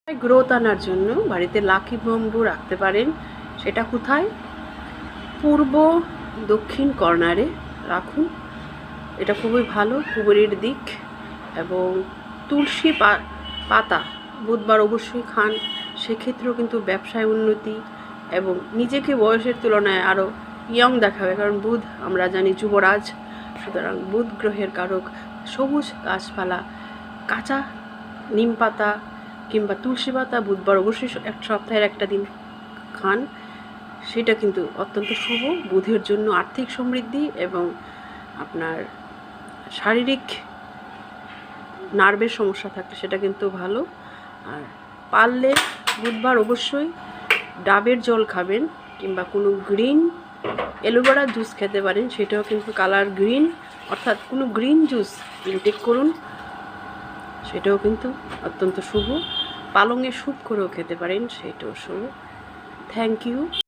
Growth আনার জন্য বাড়িতে লাকি ব্যাম্বু রাখতে পারেন। সেটা কোথায়? পূর্ব দক্ষিণ কর্নারে রাখুন, এটা খুবই ভালো কুবেরের দিক। এবং তুলসী পাতা বুধবার অবশ্যই খান, সেক্ষেত্রেও কিন্তু ব্যবসায় উন্নতি এবং নিজেকে বয়সের তুলনায় আরও ইয়ং দেখাবে, কারণ বুধ আমরা জানি যুবরাজ, সুতরাং বুধ গ্রহের কারক। সবুজ গাছপালা, কাঁচা নিম পাতা কিংবা তুলসী পাতা বুধবার অবশ্যই এক সপ্তাহের একটা দিন খান, সেটা কিন্তু অত্যন্ত শুভ বুধের জন্য। আর্থিক সমৃদ্ধি এবং আপনার শারীরিক নার্ভের সমস্যা থাকলে সেটা কিন্তু ভালো। আর পারলে বুধবার অবশ্যই ডাবের জল খাবেন কিংবা কোনো গ্রিন অ্যালোভেরা জুস খেতে পারেন, সেটাও কিন্তু কালার গ্রিন, অর্থাৎ কোনো গ্রিন জুস ইনটেক করুন, সেটাও কিন্তু অত্যন্ত শুভ। পালংয়ের স্যুপ করেও খেতে পারেন, সেটাও শুভ। Thank you.